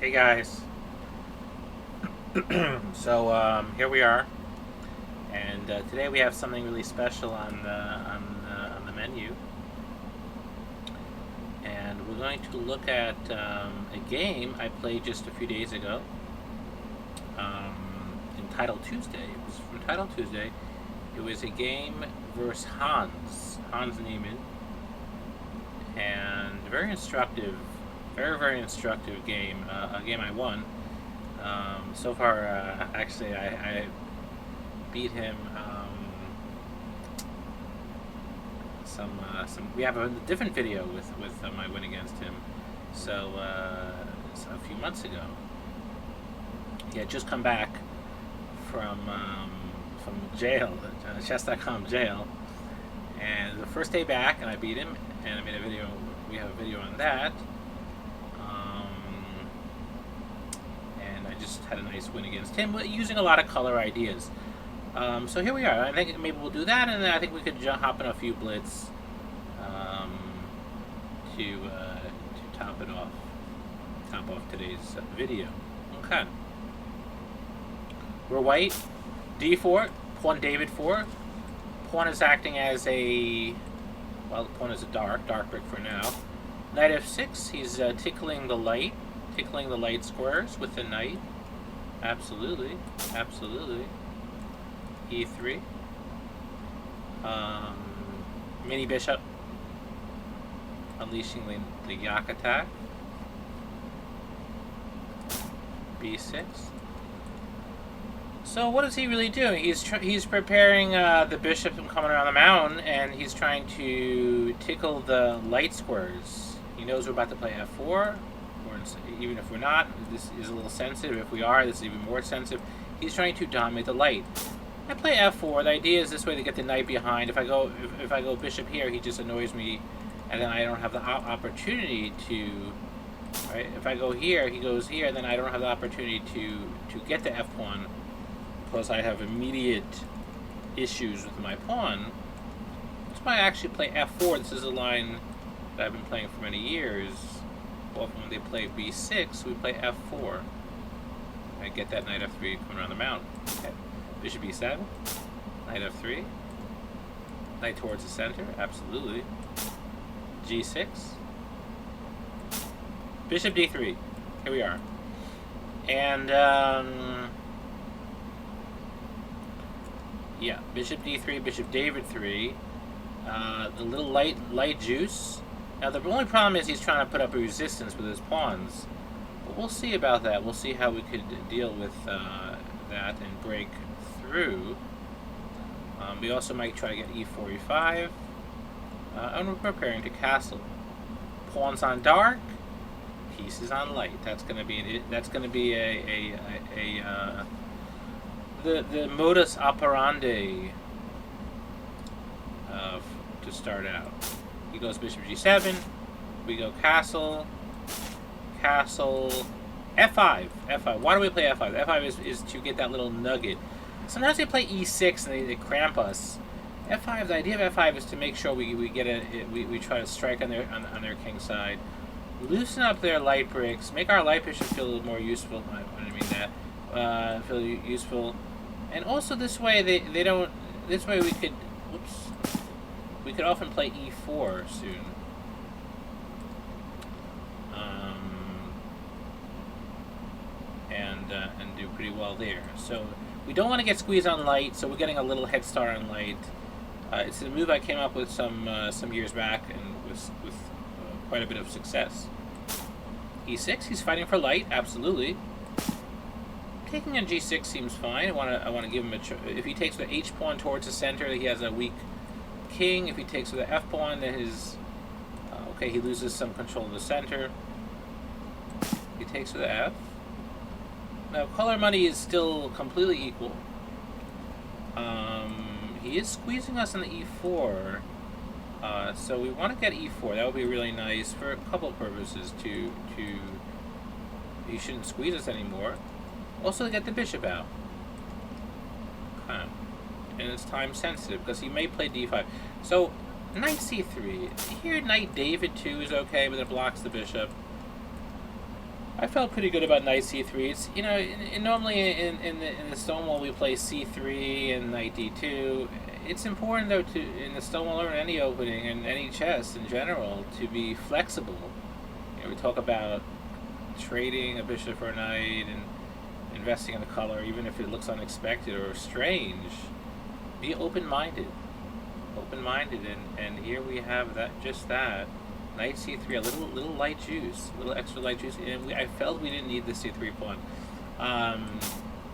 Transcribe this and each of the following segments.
Hey guys. Here we are, and today we have something really special on the menu, and we're going to look at a game I played just a few days ago. Entitled Tuesday. It was from Title Tuesday. It was a game versus Hans Niemann, and very instructive, very instructive game. A game I won. So far, actually, I beat him. We have a different video with my win against him. So a few months ago, he had just come back from jail, chess.com jail, and the first day back, and I beat him, and I made a video. We have a video on that. Just had a nice win against him using a lot of color ideas. So here we are. I think maybe we'll do that, and then I think we could hop in a few blitz to top off today's video. Okay. We're white. D4. Pawn David 4. Pawn is acting as a the pawn is a dark brick for now. Knight F6. He's tickling the light squares with the knight. Absolutely. E3. Mini bishop. Unleashing the YaacAttack. B6. So what is he really doing? He's preparing the bishop from coming around the mountain, and he's trying to tickle the light squares. He knows we're about to play F4. Even if we're not, this is a little sensitive. If we are, this is even more sensitive. He's trying to dominate the light. I play F4. The idea is this way to get the knight behind. If I go bishop here, he just annoys me, and then I don't have the opportunity to. Right? If I go here, he goes here, then I don't have the opportunity to get the F pawn because I have immediate issues with my pawn. That's why I actually play F4. This is a line that I've been playing for many years. Often when they play B6, we play F4. I get that knight F3 coming around the mountain. Okay. Bishop B7, knight F3, knight towards the center, absolutely. G6, bishop D3. Here we are. And yeah, bishop D3, bishop David 3. The little light juice. Now the only problem is he's trying to put up a resistance with his pawns, but we'll see about that. We'll see how we could deal with that and break through. We also might try to get E4, E5, and we're preparing to castle. Pawns on dark, pieces on light. That's going to be the modus operandi to start out. He goes bishop G7, we go castle, F5. Why do we play F5? F5 is to get that little nugget. Sometimes they play E6 and they cramp us. F5, the idea of F5 is to make sure we get we try to strike on their king side, loosen up their light bricks, make our light bishop feel a little more useful. I don't mean that. Feel useful, and also this way they don't. This way we could. Whoops. We could often play E4 soon. And do pretty well there. So we don't want to get squeezed on light, so we're getting a little head start on light. It's a move I came up with some years back and with quite a bit of success. E6, he's fighting for light, absolutely. Taking on G6 seems fine. I want to give him if he takes the H pawn towards the center, he has a weak king. If he takes with the F pawn, then his okay, he loses some control of the center. He takes with the F. Now color money is still completely equal. He is squeezing us on the E4, so we want to get E4. That would be really nice for a couple of purposes. He shouldn't squeeze us anymore. Also to get the bishop out. Okay. And it's time sensitive because he may play D5. So knight C3. Here knight David 2 is okay, but it blocks the bishop. I felt pretty good about knight c3. It's, you know, normally in the Stonewall we play c3 and knight d2. It's important though to in the Stonewall or in any opening and any chess in general to be flexible. You know, we talk about trading a bishop for a knight and investing in the color, even if it looks unexpected or strange. Be open-minded, and here we have that. Just that. Knight c3, a little light juice, a little extra light juice, and I felt we didn't need the c3 pawn.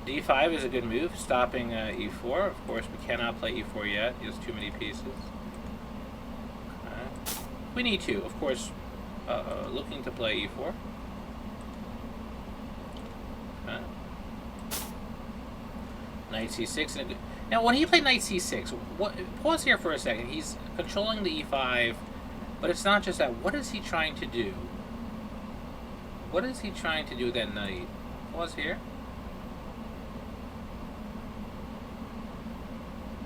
d5 is a good move, stopping e4. Of course, we cannot play e4 yet. He has too many pieces. Okay. We need to, of course, looking to play e4. Okay. Knight c6. Now, when he played knight c6, pause here for a second. He's controlling the e5. But it's not just that. What is he trying to do? What is he trying to do with that knight? Pause here.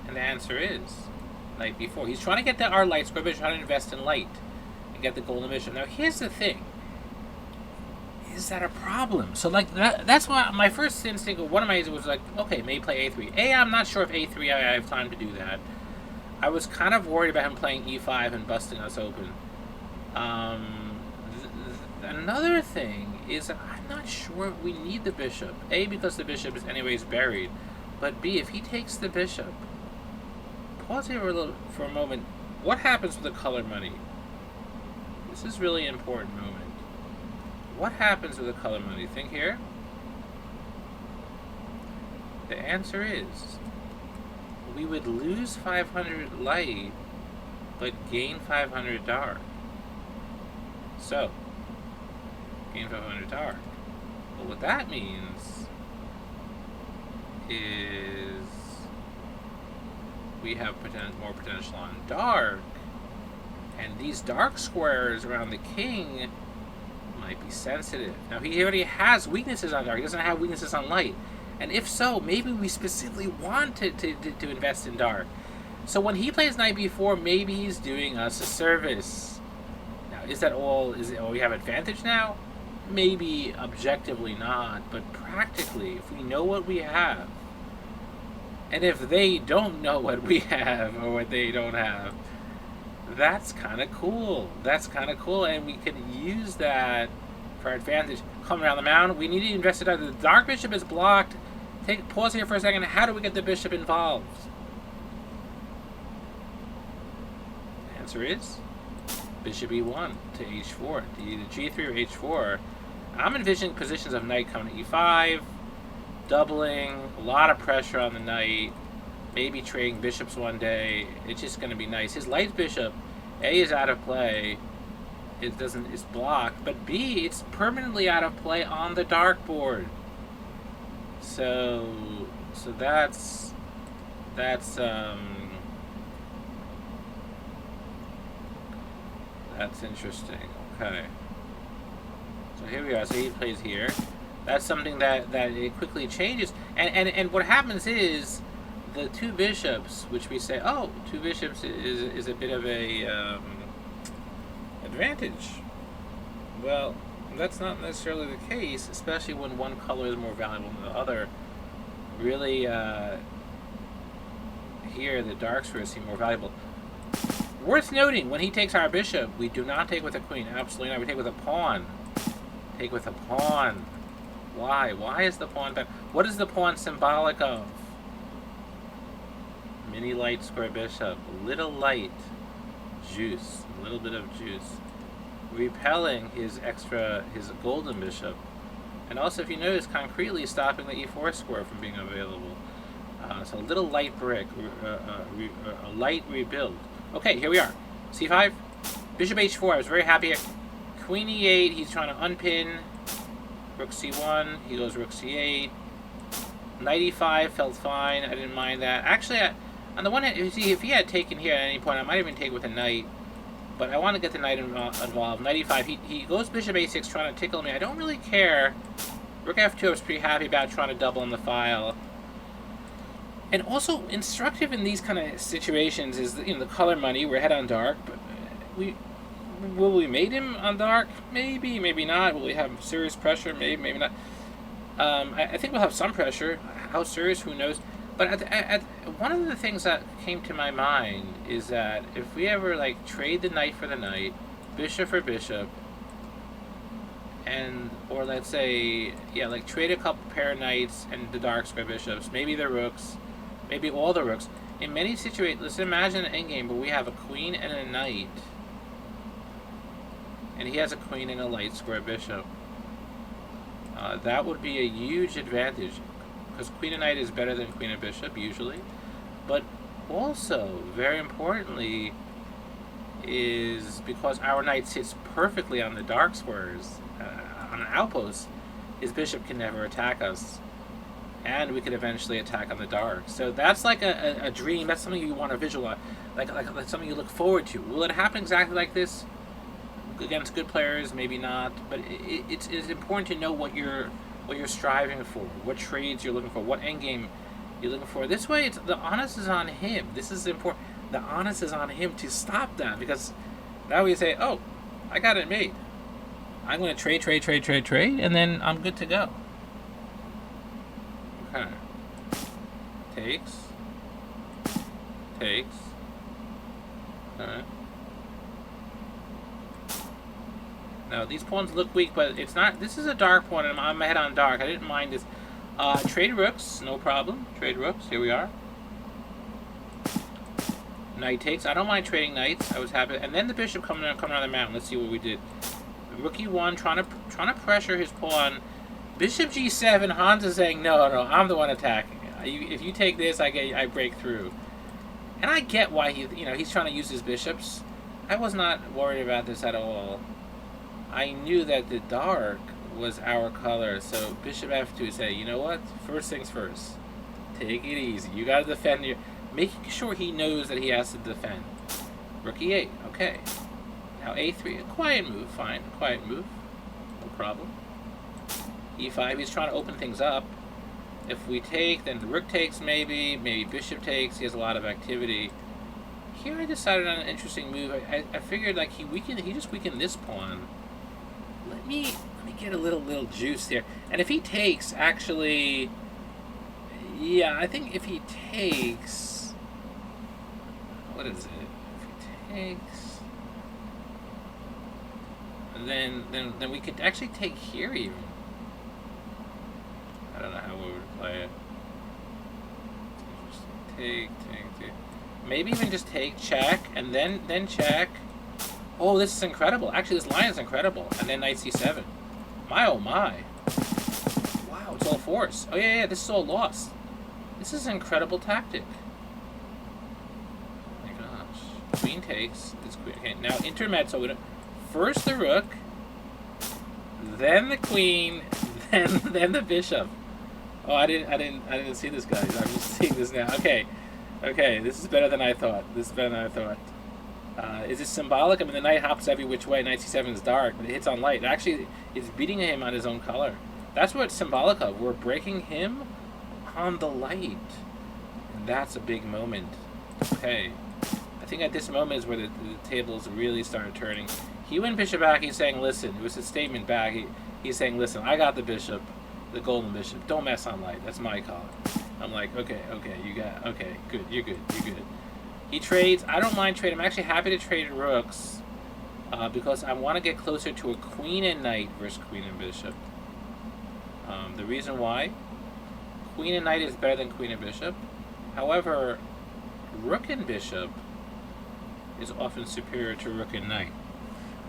And the answer is knight b4. He's trying to get our light square, but he's trying to invest in light and get the golden bishop. Now, here's the thing. Is that a problem? So, like, that's why my first instinct of one of my was like, okay, maybe play a3. I'm not sure if a3 I have time to do that. I was kind of worried about him playing e5 and busting us open. Another thing is that I'm not sure we need the bishop. A, because the bishop is anyways buried. But B, if he takes the bishop... Pause here for a moment. What happens with the color money? This is really an important moment. What happens with the color money? Think here. The answer is... we would lose 500 light, but gain 500 dark. So, gain 500 dark. But what that means is we have more potential on dark, and these dark squares around the king might be sensitive. Now, he already has weaknesses on dark. He doesn't have weaknesses on light. And if so, maybe we specifically want to invest in dark. So when he plays knight b4, maybe he's doing us a service. Now, is that all? We have advantage now? Maybe objectively not, but practically, if we know what we have, and if they don't know what we have or what they don't have, that's kind of cool. That's kind of cool, and we could use that for our advantage. Coming around the mound, we need to invest in either. The dark bishop is blocked. Pause here for a second. How do we get the bishop involved? The answer is bishop e1 to h4, to either g3 or h4. I'm envisioning positions of knight coming to e5, doubling, a lot of pressure on the knight, maybe trading bishops one day. It's just going to be nice. His light bishop, A, is out of play. It's blocked, but B, it's permanently out of play on the dark board. So that's interesting. Okay. So here we are. So he plays here. That's something that it quickly changes. And what happens is the two bishops, which we say, oh, two bishops is a bit of a advantage. Well, that's not necessarily the case, especially when one color is more valuable than the other. Really, here the dark squares seem more valuable. Worth noting, when he takes our bishop, we do not take with a queen. Absolutely not. We take with a pawn. Take with a pawn. Why? Why is the pawn bad? What is the pawn symbolic of? Mini light square bishop. A little light. Juice. A little bit of juice. Repelling his golden bishop. And also, if you notice, concretely stopping the e4 square from being available. So a little light brick. A light rebuild. Okay, here we are. c5. Bishop h4. I was very happy. Queen e8. He's trying to unpin. Rook c1. He goes rook c8. Knight e5 felt fine. I didn't mind that. Actually, on the one hand, if he had taken here at any point, I might even take with a knight. But I want to get the knight involved. Knight e5. He goes bishop a6, trying to tickle me. I don't really care. Rook f2, I was pretty happy about trying to double on the file. And also, instructive in these kind of situations is the color money. We're ahead on dark, but Will we mate him on dark? Maybe, maybe not. Will we have serious pressure? Maybe, maybe not. I think we'll have some pressure. How serious? Who knows? But one of the things that came to my mind is that if we ever like trade the knight for the knight, bishop for bishop, and or let's say like trade a couple pair of knights and the dark square bishops, maybe the rooks, maybe all the rooks. In many situations, let's imagine an endgame where we have a queen and a knight, and he has a queen and a light square bishop. That would be a huge advantage, because queen and knight is better than queen and bishop usually. But also, very importantly, is because our knight sits perfectly on the dark squares, on an outpost, his bishop can never attack us, and we could eventually attack on the dark. So that's like a dream. That's something you want to visualize, like something you look forward to. Will it happen exactly like this against good players? Maybe not, but it's important to know what you're striving for, what trades you're looking for, what endgame you're looking for. This way, the onus is on him. This is important. The onus is on him to stop that, because now we say, oh, I got it made. I'm going to trade, and then I'm good to go. Okay. Takes. Okay. Now, these pawns look weak, but it's not. This is a dark pawn, and I'm ahead on dark. I didn't mind this. Trade rooks, no problem. Trade rooks, here we are. Knight takes. I don't mind trading knights. I was happy. And then the bishop coming on the mountain. Let's see what we did. Rook e1, trying to pressure his pawn. Bishop g7. Hans is saying, no, I'm the one attacking. If you take this, I break through. And I get why he's trying to use his bishops. I was not worried about this at all. I knew that the dark was our color, so bishop f2 say, you know what? First things first. Take it easy. You gotta defend your... Making sure he knows that he has to defend. Rook e8, okay. Now a3, a quiet move, fine. Quiet move, no problem. e5, he's trying to open things up. If we take, then the rook takes maybe bishop takes. He has a lot of activity. Here I decided on an interesting move. I figured like he just weakened this pawn. Let me get a little juice here. And if he takes, actually, yeah, I think if he takes, what is it? If he takes, then we could actually take here even. I don't know how we would play it. Take. Maybe even just take, check, and then check. Oh, this is incredible. Actually, this line is incredible. And then knight c7. My, oh my. Wow, it's all force. Oh, yeah, this is all lost. This is an incredible tactic. Oh my gosh. Queen takes. It's queen. Okay, now intermezzo. First the rook, then the queen, then the bishop. Oh, I didn't see this, guys. I'm just seeing this now. Okay, this is better than I thought. Is it symbolic? I mean, the knight hops every which way. Knight c7 is dark, but it hits on light. It actually is beating him on his own color. That's what it's symbolic of. We're breaking him on the light. And that's a big moment. Okay. I think at this moment is where the tables really started turning. He went bishop back. He's saying, listen. It was his statement back. He's saying, listen, I got the bishop. The golden bishop. Don't mess on light. That's my call. I'm like, okay, good. You're good. He trades. I don't mind trading. I'm actually happy to trade rooks because I want to get closer to a queen and knight versus queen and bishop. The reason why, queen and knight is better than queen and bishop. However, rook and bishop is often superior to rook and knight.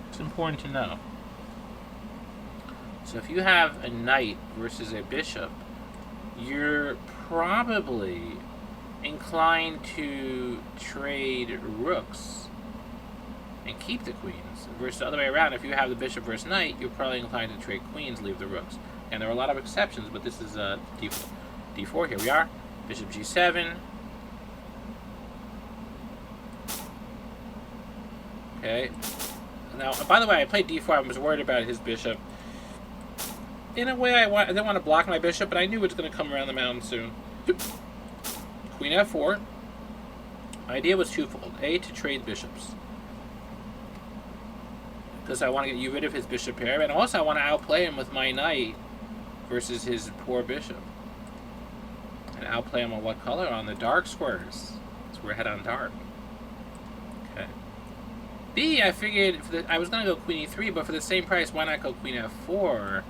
It's important to know. So if you have a knight versus a bishop, you're probably inclined to trade rooks and keep the queens, versus the other way around. If you have the bishop versus knight, you're probably inclined to trade queens, leave the rooks. And there are a lot of exceptions, but this is d4. Here we are. Bishop g7. Okay. Now, by the way, I played d4. I was worried about his bishop. In a way, I didn't want to block my bishop, but I knew it was going to come around the mountain soon. Queen f4. My idea was twofold. A, to trade bishops. because I want to get rid of his bishop pair, and also I want to outplay him with my knight versus his poor bishop. And outplay him on what color? On the dark squares. So we're ahead on dark. Okay. B, I figured I was going to go queen e3, but for the same price, why not go queen f4?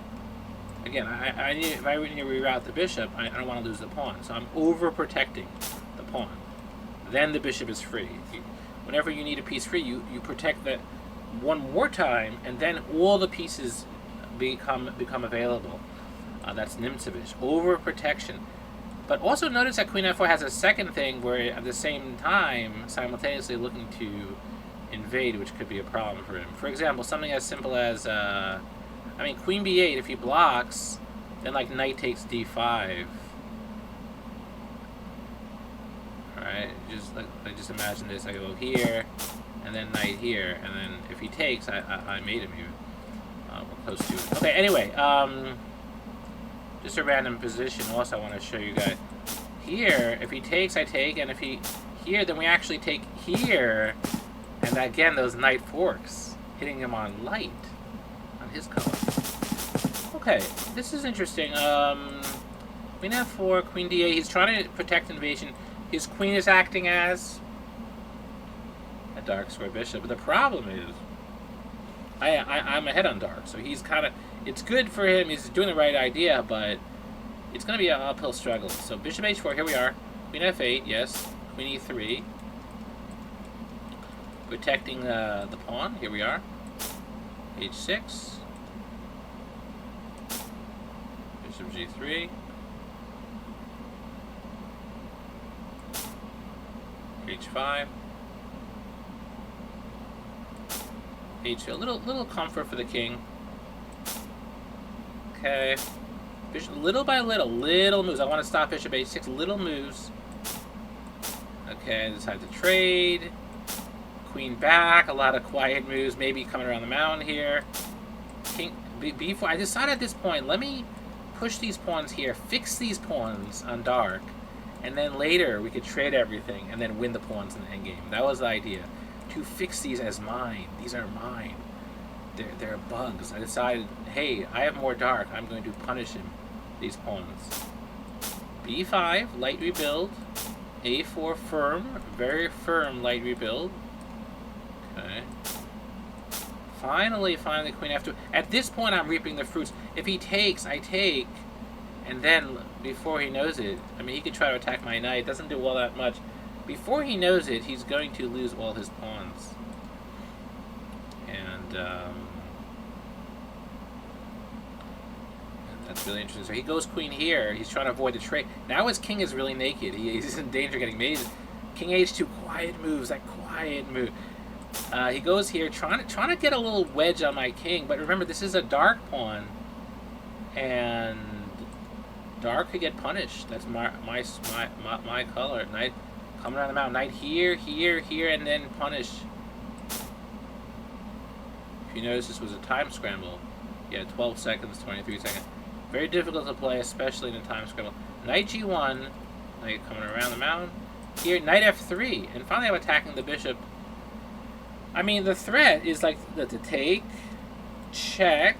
Again, if I need to reroute the bishop, I don't want to lose the pawn. So I'm overprotecting the pawn. Then the bishop is free. Whenever you need a piece free, you protect that one more time, and then all the pieces become available. That's Nimtsevich. Overprotection. But also notice that queen f4 has a second thing where at the same time, simultaneously looking to invade, which could be a problem for him. For example, something as simple as, queen b8, if he blocks, then like knight takes d5. Alright, just imagine this. I go here, and then knight here, and then if he takes, I made him even. We're close to it. Okay, anyway, just a random position also I want to show you guys. Here, if he takes, I take, and if he here, then we actually take here, and again, those knight forks, hitting him on light, on his color. Okay, this is interesting. Queen f4, queen d8, he's trying to protect invasion. His queen is acting as a dark square bishop, but the problem is, I'm ahead on dark, so he's kind of, it's good for him, he's doing the right idea, but it's going to be an uphill struggle. So bishop h4, here we are, queen f8, yes, queen e3, protecting the pawn, here we are, h6, bishop g3, h5, h2, a little comfort for the king. Okay, bishop, little by little moves. I want to stop bishop h6, little moves. Okay, I decide to trade. Queen back, a lot of quiet moves, maybe coming around the mountain here. King b4. I decided at this point, let me push these pawns here, fix these pawns on dark, and then later we could trade everything and then win the pawns in the endgame. That was the idea. To fix these as mine. These are mine. They're bugs. I decided, hey, I have more dark. I'm going to punish him. These pawns. b5, light rebuild. a4, firm. Very firm light rebuild. Okay. Finally, queen f2. At this point, I'm reaping the fruits. If he takes, I take. And then, before he knows it, he could try to attack my knight. It doesn't do all that much. Before he knows it, he's going to lose all his pawns. And that's really interesting. So he goes queen here. He's trying to avoid the trade. Now his king is really naked. He's in danger of getting mated. King h2, quiet moves. That quiet move. He goes here, trying to get a little wedge on my king. But remember, this is a dark pawn. And dark could get punished. That's my color. Knight coming around the mountain. Knight here, and then punish. If you notice, this was a time scramble. Yeah, 12 seconds, 23 seconds. Very difficult to play, especially in a time scramble. Knight g1. Knight coming around the mountain. Here, knight f3. And finally I'm attacking the bishop. The threat is like the take, check,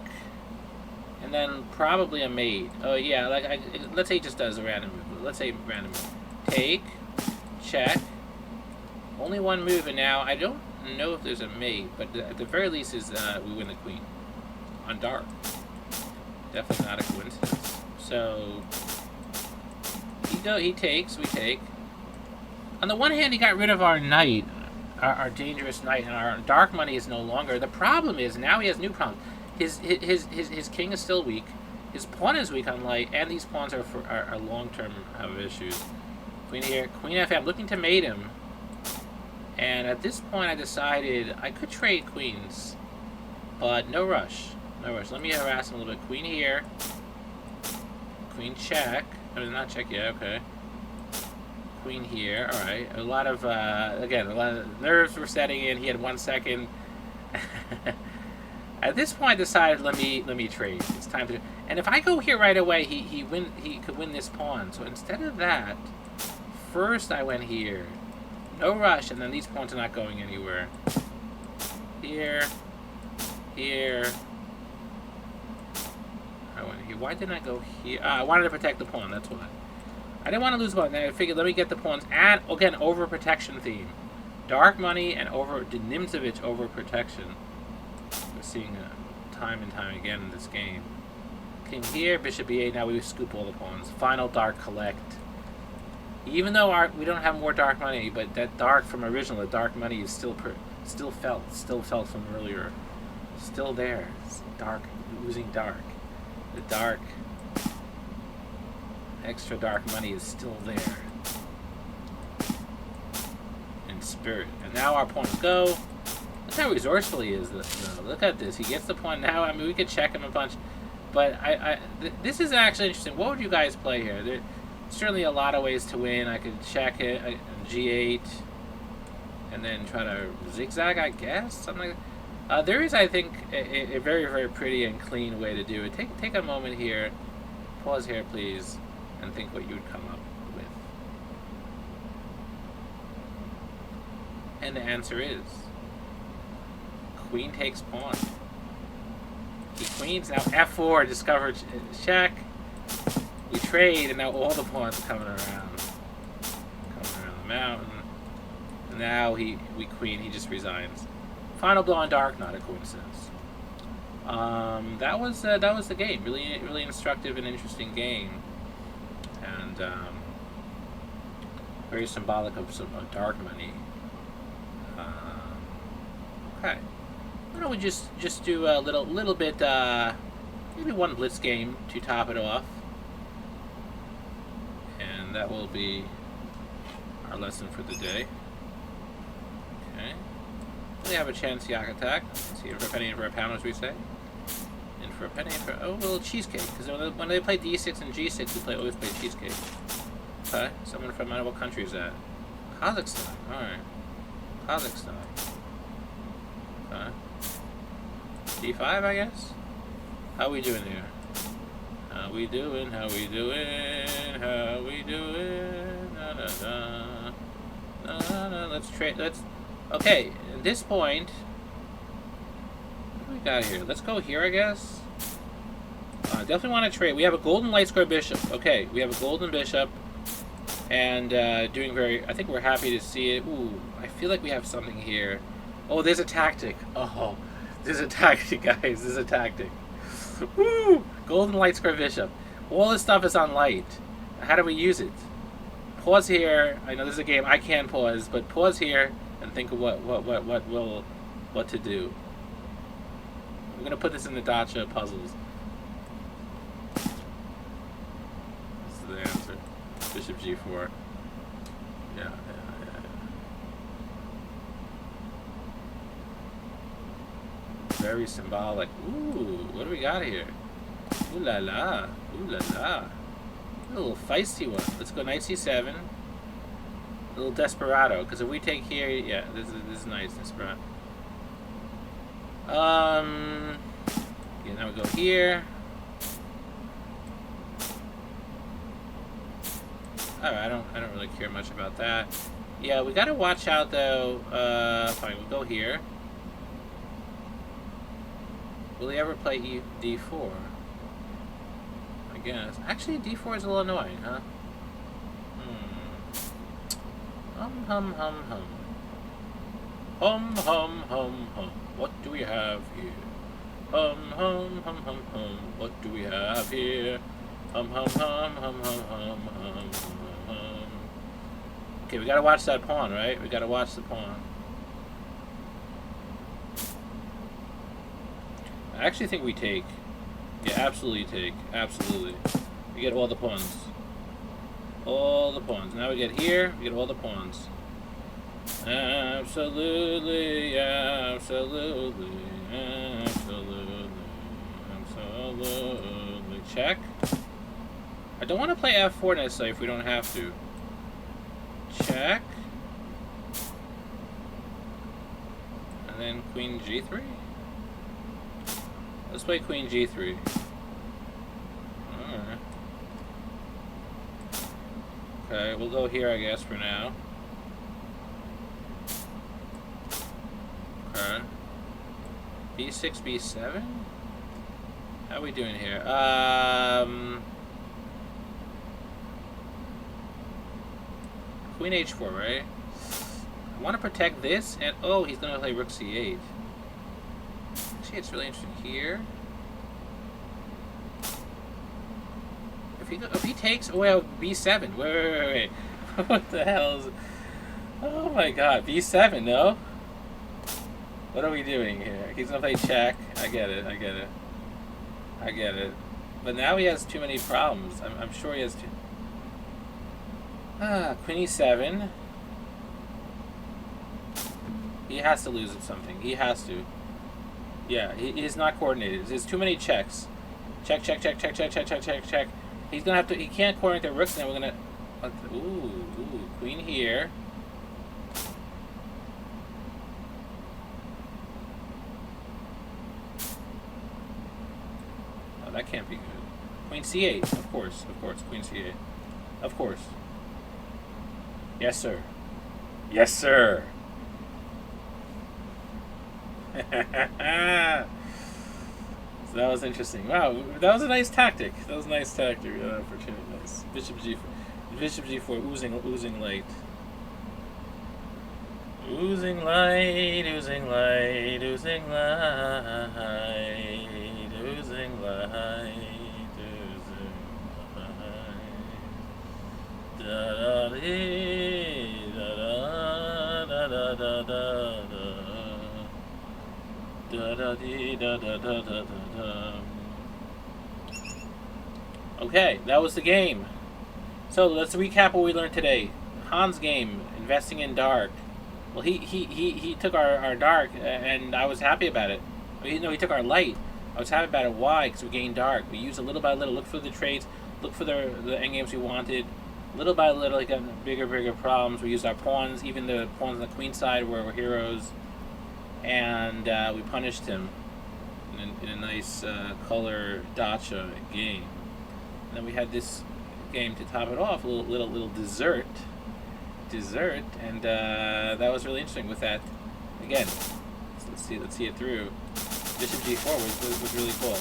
and then probably a mate. Oh yeah, let's say he just does a random move. Let's say random move. Take, check. Only one move, and now I don't know if there's a mate, but at the very least is we win the queen on dark. Definitely not a coincidence. So he takes, we take. On the one hand, he got rid of our knight, our dangerous knight, and our dark money is no longer. The problem is now he has new problems. His king is still weak. His pawn is weak on light, and these pawns are long-term have issues. Queen here, queen f8. I'm looking to mate him, and at this point I decided I could trade queens, but no rush. No rush. Let me harass him a little bit. Queen here, queen check. Not check yet. Okay. Queen here. All right. A lot of nerves were setting in. He had 1 second. At this point, I decided let me trade. It's time to. And if I go here right away, he could win this pawn. So instead of that, first I went here. No rush, and then these pawns are not going anywhere. Here, here. I went here. Why didn't I go here? I wanted to protect the pawn, that's why. I didn't want to lose the pawn. I figured, let me get the pawns. And, again, overprotection theme. Dark money and the Nimzovich overprotection. We're seeing it time and time again in this game. King here, bishop e8. Now we scoop all the pawns. Final dark collect. Even though we don't have more dark money, but that dark from original, the dark money is still felt from earlier. Still there. It's dark, oozing dark. The dark, extra dark money is still there in spirit. And now our pawns go. Look how resourceful he is. Look at this. He gets the pawn now. I mean, we could check him a bunch, but this is actually interesting. What would you guys play here? There's certainly a lot of ways to win. I could check it, g8, and then try to zigzag, I guess, something like that. There is, I think, a very, very pretty and clean way to do it. Take a moment here, pause here, please, and think what you would come up with. And the answer is queen takes pawn. He queens, now f4, discovered check. We trade, and now all the pawns coming around the mountain. And now we queen, he just resigns. Final blow on dark, not a coincidence. That was the game. Really, really instructive and interesting game, and very symbolic of some dark money. Okay, why don't we just do a little bit, maybe one blitz game to top it off, and that will be our lesson for the day. Okay. We have a chance, YaacAttack. See, in for a penny, in for a pound, as we say. In for a penny, in for a little cheesecake. Because when they play d6 and g6, we always play cheesecake. Okay, someone from, I don't know what country is that? Kazakhstan. Alright. Kazakhstan. Okay. d5, I guess? How we doing here? How we doing? How we doing? How we doing? Da, da, da. Da, da, da. Let's trade. Okay, at this point, what do we got here? Let's go here, I guess. Definitely want to trade. We have a golden light square bishop. Okay, we have a golden bishop, and doing very. I think we're happy to see it. Ooh, I feel like we have something here. Oh, there's a tactic. Oh, there's a tactic, guys. There's a tactic. Woo! Golden light square bishop. All this stuff is on light. How do we use it? Pause here. I know this is a game I can pause, but pause here and think of what to do. I'm gonna put this in the Dacha puzzles. This is the answer. Bishop g4. Yeah. Very symbolic. Ooh, what do we got here? Ooh la la. Ooh la la. A little feisty one. Let's go knight c7. A little desperado, because if we take here, yeah, this is nice, desperado. Yeah, now we go here. Alright, I don't really care much about that. Yeah, we gotta watch out though. Fine, we'll go here. Will he ever play d4? I guess. Actually, d4 is a little annoying, huh? Hum, hum, hum, hum. Hum, hum, hum, hum. What do we have here? Hum, hum, hum, hum, hum. What do we have here? Hum, hum, hum, hum, hum, hum, hum, hum. Okay, we gotta watch that pawn, right? We gotta watch the pawn. I actually think we take. Yeah, absolutely take. Absolutely. We get all the pawns. All the pawns. Now we get here, we get all the pawns. Absolutely, absolutely, absolutely, absolutely. Check. I don't want to play f4 necessarily if we don't have to. Check. And then queen g3. Let's play queen g3. Alright. Okay, we'll go here, I guess, for now. Okay. B6, B7? How are we doing here? Queen H4, right? I want to protect this, and oh, he's going to play Rook C8. Actually, it's really interesting here. If he takes, well, B7. Wait. What the hell is? Oh my God, B7, no? What are we doing here? He's gonna play check. I get it. But now he has too many problems. I'm sure he has too. Queen E7. He has to lose at something. He has to. Yeah, he's not coordinated. There's too many checks. Check. He's gonna have to. He can't coordinate the rooks. Now we're gonna. Ooh, queen here. Oh, that can't be good. Queen C8, of course. Queen C8, of course. Yes, sir. So that was interesting. Wow, that was a nice tactic. Yeah, opportunity. Nice. Bishop G4, oozing light. Oozing light. Da da da da da. Okay, that was the game. So let's recap what we learned today. Han's game, investing in dark. Well, he took our dark, and I was happy about it. He took our light. I was happy about it. Why? Because we gained dark. We used it little by little. Look for the trades. Look for the endgames we wanted. Little by little, he got bigger problems. We used our pawns. Even the pawns on the queen side were heroes. And we punished him in a nice color Dacha game. And then we had this game to top it off, a little dessert, and that was really interesting. With that, again, let's see it through. Bishop G4 was really cool.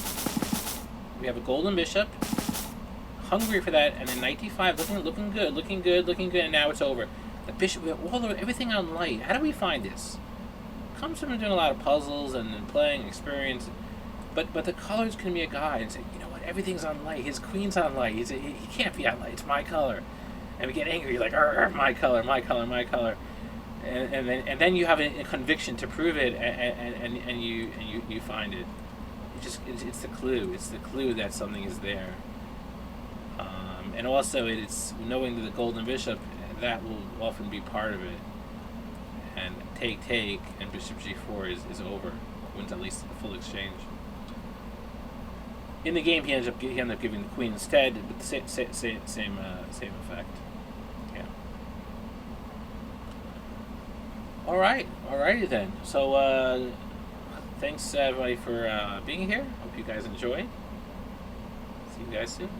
We have a golden bishop, hungry for that, and then knight D5, looking good, and now it's over. The bishop, we have everything on light. How do we find this? Comes from doing a lot of puzzles and playing experience, but the colors can be a guide and say, you know what, everything's on light. His queen's on light. He can't be on light. It's my color, and we get angry like, my color, and then you have a conviction to prove it, and you find it. It's the clue. It's the clue that something is there, and also it's knowing that the golden bishop, that will often be part of it. And take, and bishop G4 is over. Wins at least a full exchange. In the game, he ended up giving the queen instead, but the same effect. Yeah. Alrighty then. So thanks everybody for being here. Hope you guys enjoyed. See you guys soon.